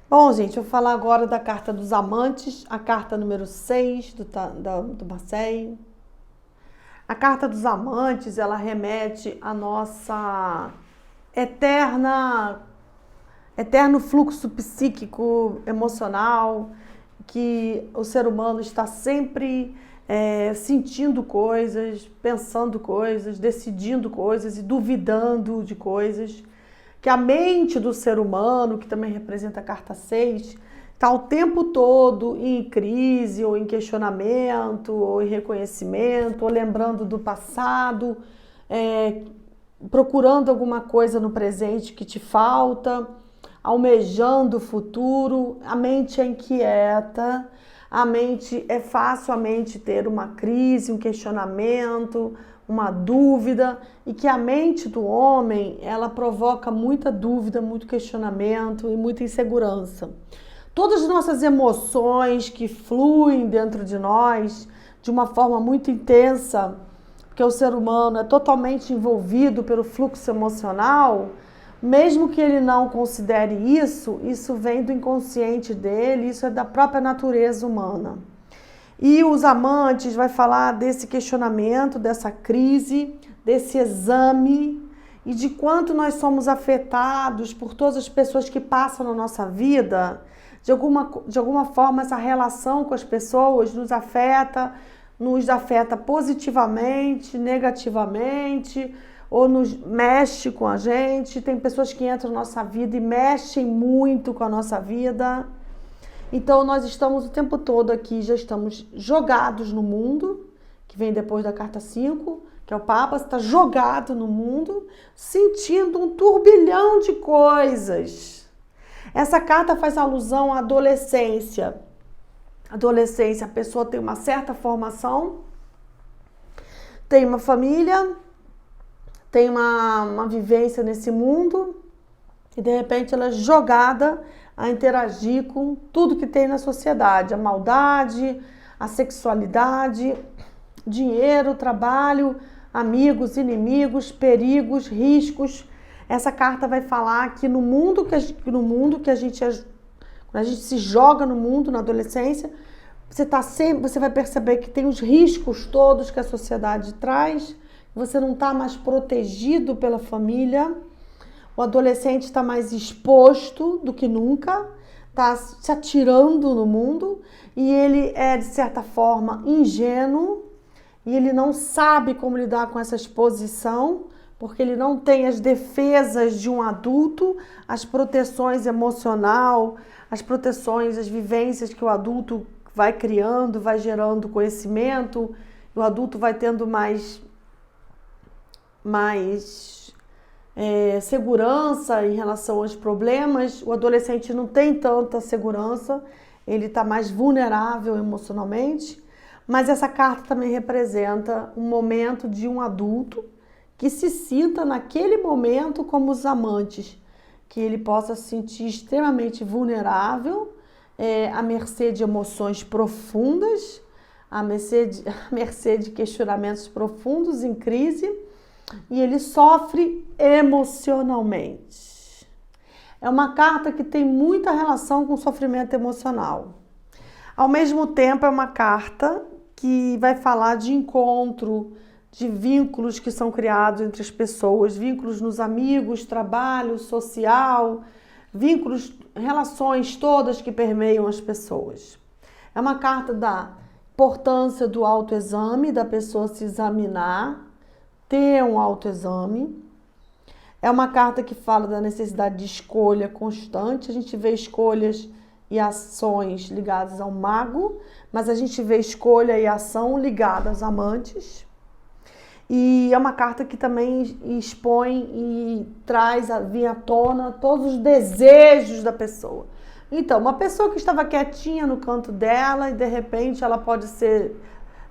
Bom, gente, eu vou falar agora da carta dos amantes, a carta número 6 do Marseille. A carta dos amantes, ela remete à nossa eterno fluxo psíquico, emocional, que o ser humano está sempre sentindo coisas, pensando coisas, decidindo coisas e duvidando de coisas. Que a mente do ser humano, que também representa a carta 6, está o tempo todo em crise, ou em questionamento, ou em reconhecimento, ou lembrando do passado, é, procurando alguma coisa no presente que te falta, almejando o futuro. A mente é inquieta, é fácil a mente ter uma crise, um questionamento, uma dúvida, e que a mente do homem, ela provoca muita dúvida, muito questionamento e muita insegurança. Todas as nossas emoções que fluem dentro de nós de uma forma muito intensa, porque o ser humano é totalmente envolvido pelo fluxo emocional, mesmo que ele não considere isso, isso vem do inconsciente dele, isso é da própria natureza humana. E os amantes vai falar desse questionamento, dessa crise, desse exame e de quanto nós somos afetados por todas as pessoas que passam na nossa vida. De alguma forma, essa relação com as pessoas nos afeta positivamente, negativamente, ou nos mexe com a gente. Tem pessoas que entram na nossa vida e mexem muito com a nossa vida. Então, nós estamos o tempo todo aqui, já estamos jogados no mundo, que vem depois da carta 5, que é o Papa, está jogado no mundo, sentindo um turbilhão de coisas. Essa carta faz alusão à adolescência. Adolescência, a pessoa tem uma certa formação, tem uma família, tem uma vivência nesse mundo, e de repente ela é jogada a interagir com tudo que tem na sociedade, a maldade, a sexualidade, dinheiro, trabalho, amigos, inimigos, perigos, riscos. Essa carta vai falar que no mundo que a gente quando a gente se joga no mundo na adolescência, você vai perceber que tem os riscos todos que a sociedade traz, você não está mais protegido pela família. O adolescente está mais exposto do que nunca, está se atirando no mundo e ele é, de certa forma, ingênuo e ele não sabe como lidar com essa exposição, porque ele não tem as defesas de um adulto, as proteções emocional, as proteções, as vivências que o adulto vai criando, vai gerando conhecimento, o adulto vai tendo mais segurança em relação aos problemas. O adolescente não tem tanta segurança, ele está mais vulnerável emocionalmente, mas essa carta também representa um momento de um adulto que se sinta naquele momento como os amantes, que ele possa se sentir extremamente vulnerável, à mercê de emoções profundas, à mercê de questionamentos profundos em crise, e ele sofre emocionalmente. É uma carta que tem muita relação com sofrimento emocional. Ao mesmo tempo, é uma carta que vai falar de encontro, de vínculos que são criados entre as pessoas, vínculos nos amigos, trabalho, social, vínculos, relações todas que permeiam as pessoas. É uma carta da importância do autoexame, da pessoa se examinar, ter um autoexame. É uma carta que fala da necessidade de escolha constante. A gente vê escolhas e ações ligadas ao mago, mas a gente vê escolha e ação ligadas aos amantes. E é uma carta que também expõe e traz vir à tona todos os desejos da pessoa. Então, uma pessoa que estava quietinha no canto dela e de repente ela pode ser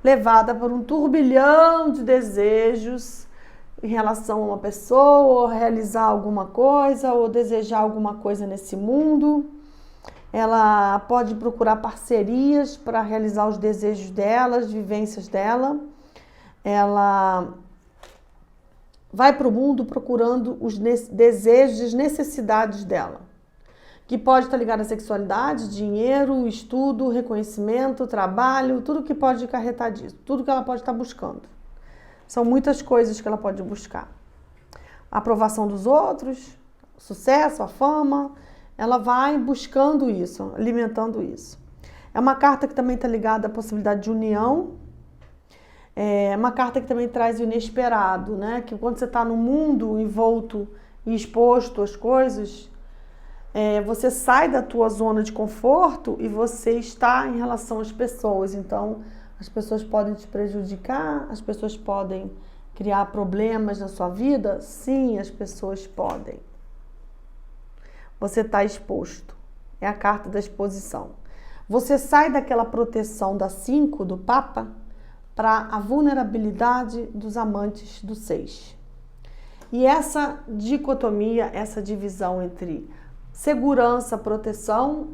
levada por um turbilhão de desejos em relação a uma pessoa, ou realizar alguma coisa, ou desejar alguma coisa nesse mundo. Ela pode procurar parcerias para realizar os desejos dela, as vivências dela. Ela vai para o mundo procurando os desejos e as necessidades dela. que pode estar ligado à sexualidade, dinheiro, estudo, reconhecimento, trabalho, tudo que pode acarretar disso, tudo que ela pode estar buscando. São muitas coisas que ela pode buscar. A aprovação dos outros, o sucesso, a fama, ela vai buscando isso, alimentando isso. É uma carta que também está ligada à possibilidade de união. É uma carta que também traz o inesperado, né? Que quando você está no mundo envolto e exposto às coisas, você sai da tua zona de conforto e você está em relação às pessoas. Então, as pessoas podem te prejudicar, as pessoas podem criar problemas na sua vida. Sim, as pessoas podem. Você está exposto. É a carta da exposição. Você sai daquela proteção da 5 do Papa para a vulnerabilidade dos amantes do 6. E essa dicotomia, essa divisão entre segurança, proteção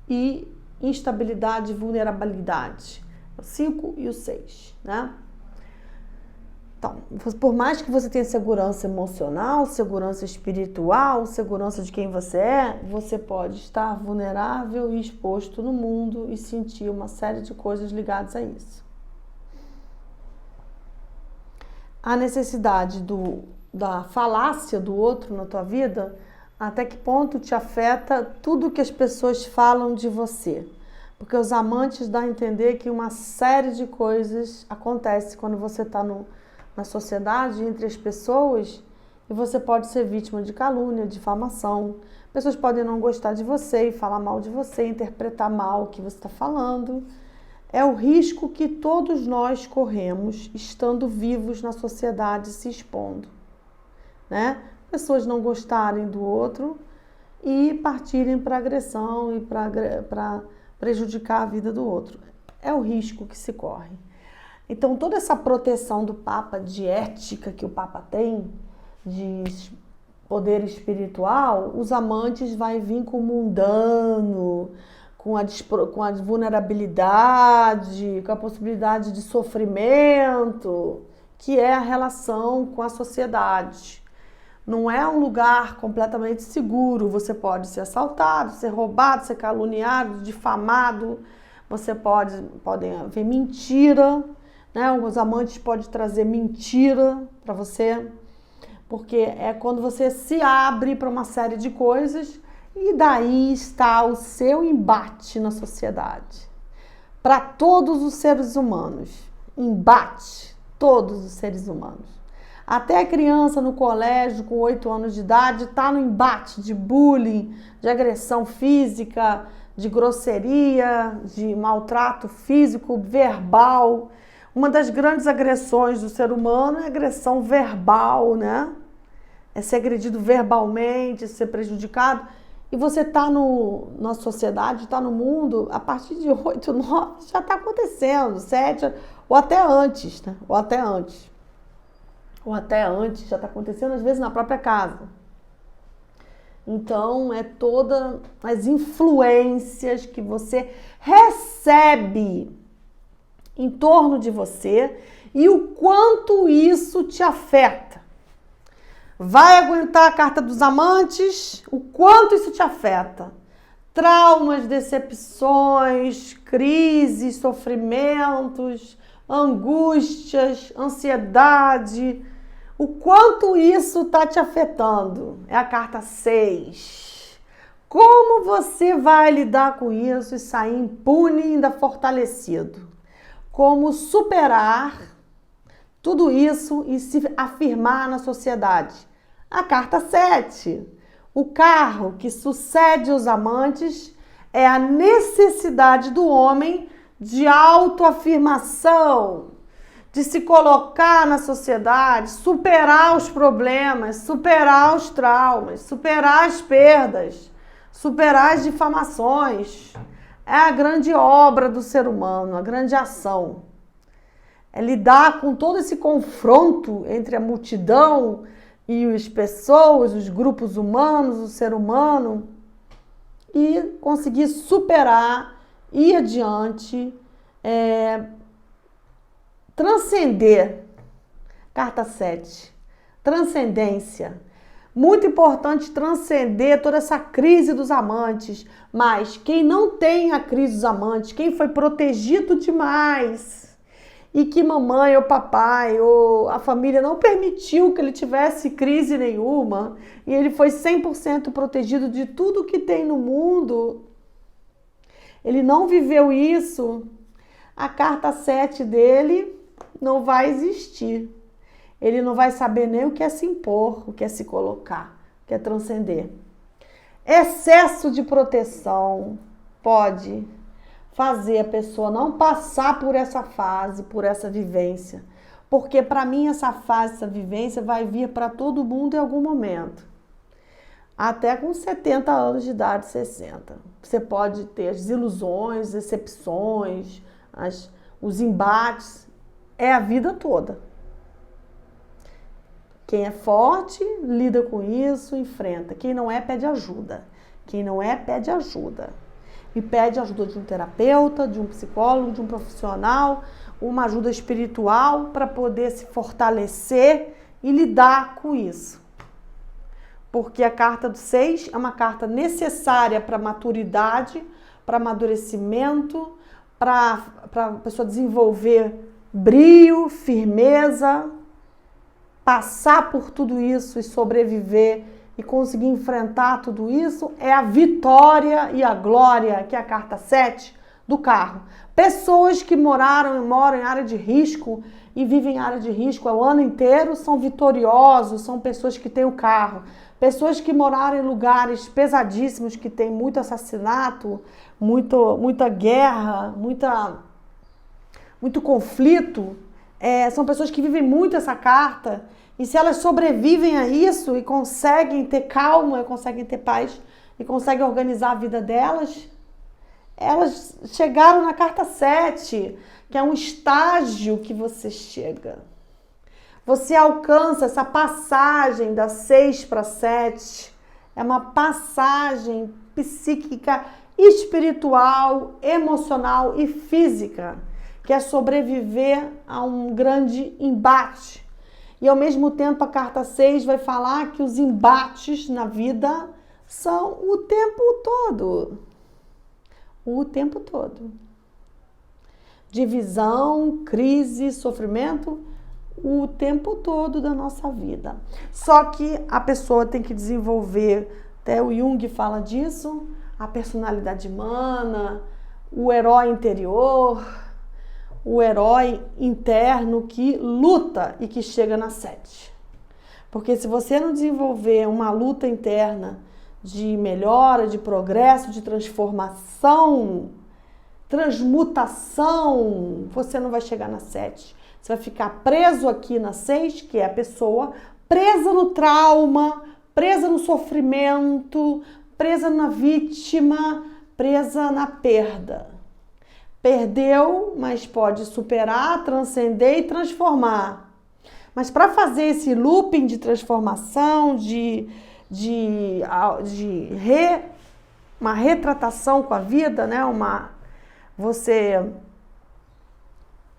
e instabilidade e vulnerabilidade. O 5 e o 6, né? Então, por mais que você tenha segurança emocional, segurança espiritual, segurança de quem você pode estar vulnerável e exposto no mundo e sentir uma série de coisas ligadas a isso. A necessidade da falácia do outro na tua vida, até que ponto te afeta tudo que as pessoas falam de você. Porque os amantes dão a entender que uma série de coisas acontece quando você está na sociedade, entre as pessoas, e você pode ser vítima de calúnia, difamação. Pessoas podem não gostar de você e falar mal de você, interpretar mal o que você está falando. É o risco que todos nós corremos estando vivos na sociedade, se expondo, né? Pessoas não gostarem do outro e partirem para agressão e para prejudicar a vida do outro. É o risco que se corre. Então, toda essa proteção do Papa, de ética que o Papa tem, de poder espiritual, os amantes vai vir com o mundano, com a vulnerabilidade, com a possibilidade de sofrimento, que é a relação com a sociedade. Não é um lugar completamente seguro. Você pode ser assaltado, ser roubado, ser caluniado, difamado. Você podem haver mentira, né? Os amantes podem trazer mentira para você, porque é quando você se abre para uma série de coisas e daí está o seu embate na sociedade. Para todos os seres humanos, embate todos os seres humanos. Até a criança no colégio com 8 anos de idade está no embate de bullying, de agressão física, de grosseria, de maltrato físico, verbal. Uma das grandes agressões do ser humano é a agressão verbal, né? É ser agredido verbalmente, ser prejudicado. E você está na sociedade, está no mundo, a partir de 8, 9, já está acontecendo, 7, ou até antes, né? Ou até antes, já está acontecendo, às vezes, na própria casa. Então, é todas as influências que você recebe em torno de você e o quanto isso te afeta. Vai aguentar a carta dos amantes? O quanto isso te afeta? Traumas, decepções, crises, sofrimentos, angústias, ansiedade. O quanto isso está te afetando? É a carta 6. Como você vai lidar com isso e sair impune e ainda fortalecido? Como superar tudo isso e se afirmar na sociedade? A carta 7. O carro que sucede os amantes é a necessidade do homem de autoafirmação, de se colocar na sociedade, superar os problemas, superar os traumas, superar as perdas, superar as difamações. É a grande obra do ser humano, a grande ação. É lidar com todo esse confronto entre a multidão e as pessoas, os grupos humanos, o ser humano, e conseguir superar, ir adiante, transcender. Carta 7. Transcendência. Muito importante transcender toda essa crise dos amantes. Mas quem não tem a crise dos amantes, quem foi protegido demais e que mamãe ou papai ou a família não permitiu que ele tivesse crise nenhuma e ele foi 100% protegido de tudo que tem no mundo, ele não viveu isso, a carta 7 dele não vai existir. Ele não vai saber nem o que é se impor, o que é se colocar, o que é transcender. Excesso de proteção pode fazer a pessoa não passar por essa fase, por essa vivência. Porque para mim essa fase, essa vivência vai vir para todo mundo em algum momento. Até com 70 anos de idade, 60. Você pode ter as desilusões, decepções, os embates. É a vida toda. Quem é forte, lida com isso, enfrenta. Quem não é, pede ajuda. Quem não é, pede ajuda. E pede ajuda de um terapeuta, de um psicólogo, de um profissional, uma ajuda espiritual para poder se fortalecer e lidar com isso. Porque a carta do 6 é uma carta necessária para maturidade, para amadurecimento, para a pessoa desenvolver brio, firmeza, passar por tudo isso e sobreviver e conseguir enfrentar tudo isso é a vitória e a glória, que é a carta 7 do carro. Pessoas que moram em área de risco e vivem em área de risco o ano inteiro são vitoriosos, são pessoas que têm o carro. Pessoas que moraram em lugares pesadíssimos, que tem muito assassinato, muita guerra, muito conflito, são pessoas que vivem muito essa carta. E se elas sobrevivem a isso e conseguem ter calma, conseguem ter paz e conseguem organizar a vida delas, elas chegaram na carta 7, que é um estágio que você chega. Você alcança essa passagem da 6 para 7, é uma passagem psíquica, espiritual, emocional e física, que é sobreviver a um grande embate. E ao mesmo tempo a carta 6 vai falar que os embates na vida são o tempo todo. O tempo todo. Divisão, crise, sofrimento, o tempo todo da nossa vida. Só que a pessoa tem que desenvolver, até o Jung fala disso, a personalidade humana, o herói interior, o herói interno que luta e que chega na 7. Porque se você não desenvolver uma luta interna de melhora, de progresso, de transformação, transmutação, você não vai chegar na 7. Você vai ficar preso aqui na 6, que é a pessoa presa no trauma, presa no sofrimento, presa na vítima, presa na perda. Perdeu, mas pode superar, transcender e transformar. Mas para fazer esse looping de transformação, uma retratação com a vida, né? Você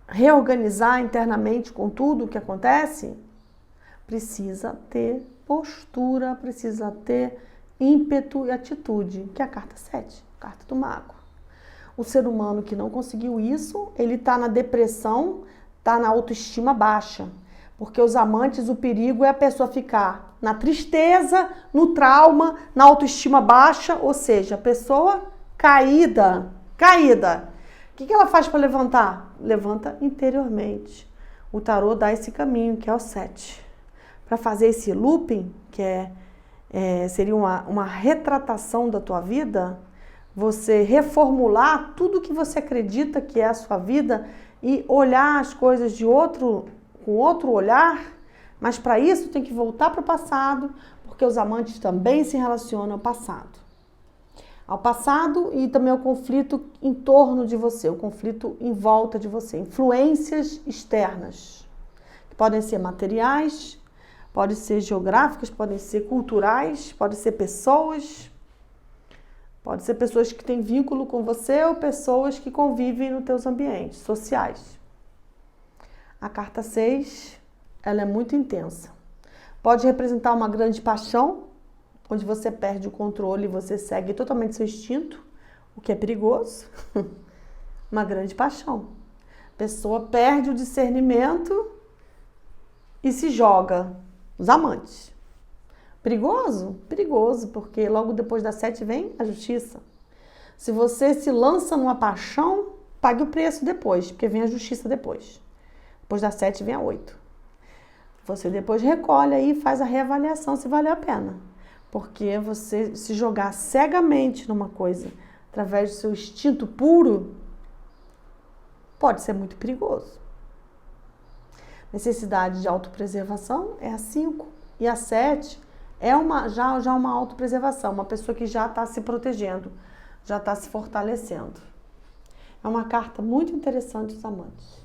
reorganizar internamente com tudo o que acontece, precisa ter postura, precisa ter ímpeto e atitude, que é a carta 7, a carta do mago. O ser humano que não conseguiu isso, ele está na depressão, está na autoestima baixa. Porque os amantes, o perigo é a pessoa ficar na tristeza, no trauma, na autoestima baixa, ou seja, a pessoa caída. O que ela faz para levantar? Levanta interiormente. O tarô dá esse caminho, que é o 7. Para fazer esse looping, que seria uma retratação da tua vida, você reformular tudo que você acredita que é a sua vida e olhar as coisas com outro olhar, mas para isso tem que voltar para o passado, porque os amantes também se relacionam ao passado e também ao conflito em torno de você, o conflito em volta de você, influências externas, que podem ser materiais, podem ser geográficas, podem ser culturais, podem ser pessoas. Pode ser pessoas que têm vínculo com você ou pessoas que convivem nos teus ambientes sociais. A carta 6, ela é muito intensa, Pode representar uma grande paixão, onde você perde o controle e você segue totalmente seu instinto, o que é perigoso. Uma grande paixão. A pessoa perde o discernimento e se joga. Os amantes. Perigoso? Perigoso, porque logo depois da 7 vem a justiça. Se você se lança numa paixão, pague o preço depois, porque vem a justiça depois. Depois da 7 vem a 8. Você depois recolhe aí e faz a reavaliação se valeu a pena. Porque você se jogar cegamente numa coisa, através do seu instinto puro, pode ser muito perigoso. Necessidade de autopreservação é a 5. E a 7 é já uma autopreservação, uma pessoa que já está se protegendo, já está se fortalecendo. É uma carta muito interessante dos amantes.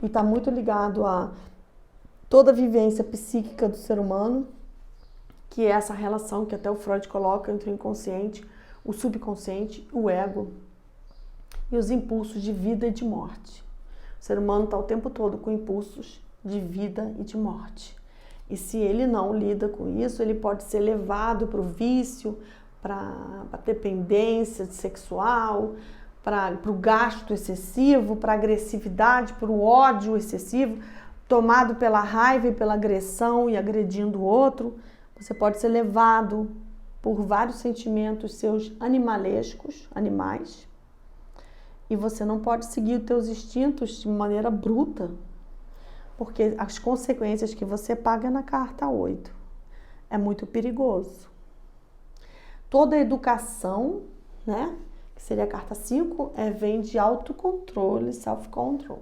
E está muito ligado a toda a vivência psíquica do ser humano, que é essa relação que até o Freud coloca entre o inconsciente, o subconsciente, o ego e os impulsos de vida e de morte. O ser humano está o tempo todo com impulsos de vida e de morte. E se ele não lida com isso, ele pode ser levado para o vício, para a dependência sexual, para o gasto excessivo, para a agressividade, para o ódio excessivo, tomado pela raiva e pela agressão e agredindo o outro. Você pode ser levado por vários sentimentos seus animalescos, animais, e você não pode seguir os teus instintos de maneira bruta, porque as consequências que você paga na carta 8 é muito perigoso. Toda a educação, né, que seria a carta 5, vem de autocontrole, self-control.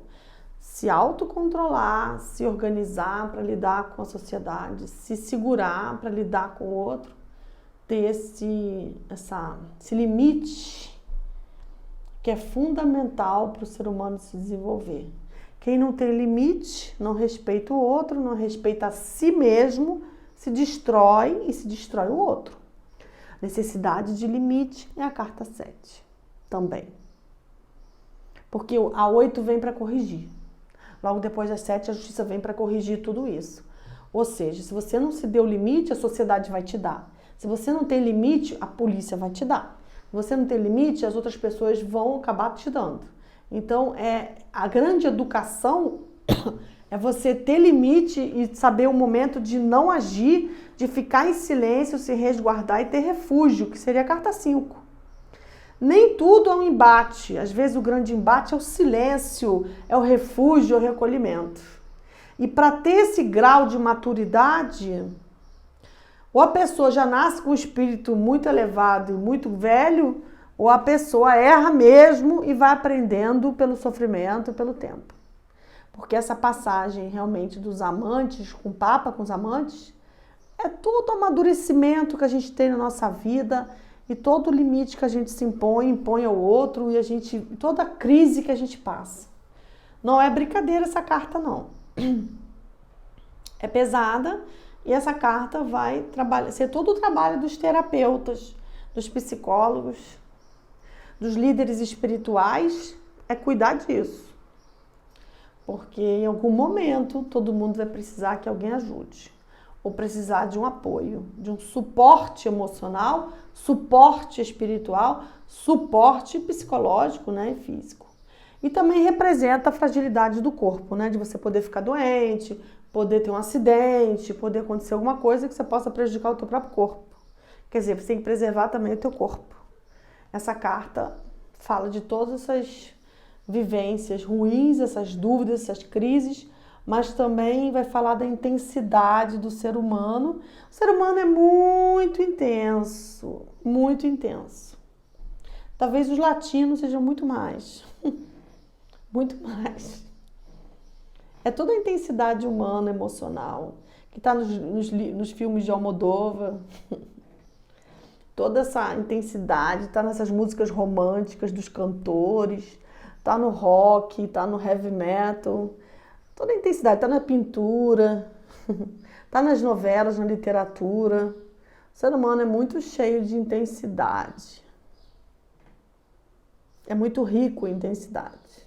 Se autocontrolar, se organizar para lidar com a sociedade, se segurar para lidar com o outro, ter esse limite que é fundamental para o ser humano se desenvolver. Quem não tem limite, não respeita o outro, não respeita a si mesmo, se destrói e se destrói o outro. Necessidade de limite é a carta 7 também. Porque a 8 vem para corrigir. Logo depois da 7, a justiça vem para corrigir tudo isso. Ou seja, se você não se deu limite, a sociedade vai te dar. Se você não tem limite, a polícia vai te dar. Se você não tem limite, as outras pessoas vão acabar te dando. Então, a grande educação é você ter limite e saber o momento de não agir, de ficar em silêncio, se resguardar e ter refúgio, que seria a carta 5. Nem tudo é um embate. Às vezes o grande embate é o silêncio, é o refúgio, é o recolhimento. E para ter esse grau de maturidade, ou a pessoa já nasce com um espírito muito elevado e muito velho, ou a pessoa erra mesmo e vai aprendendo pelo sofrimento e pelo tempo. Porque essa passagem realmente dos amantes, com o Papa, com os amantes, é todo o amadurecimento que a gente tem na nossa vida e todo o limite que a gente se impõe ao outro e toda a crise que a gente passa. Não é brincadeira essa carta, não. É pesada e essa carta vai ser todo o trabalho dos terapeutas, dos psicólogos, dos líderes espirituais, é cuidar disso. Porque em algum momento todo mundo vai precisar que alguém ajude. Ou precisar de um apoio, de um suporte emocional, suporte espiritual, suporte psicológico, né, e físico. E também representa a fragilidade do corpo, né, de você poder ficar doente, poder ter um acidente, poder acontecer alguma coisa que você possa prejudicar o teu próprio corpo. Quer dizer, você tem que preservar também o teu corpo. Essa carta fala de todas essas vivências ruins, essas dúvidas, essas crises, mas também vai falar da intensidade do ser humano. O ser humano é muito intenso, muito intenso. Talvez os latinos sejam muito mais, muito mais. É toda a intensidade humana, emocional, que está nos filmes de Almodóvar. Toda essa intensidade está nessas músicas românticas dos cantores, está no rock, está no heavy metal. Toda a intensidade, está na pintura, está nas novelas, na literatura. O ser humano é muito cheio de intensidade. É muito rico em intensidade.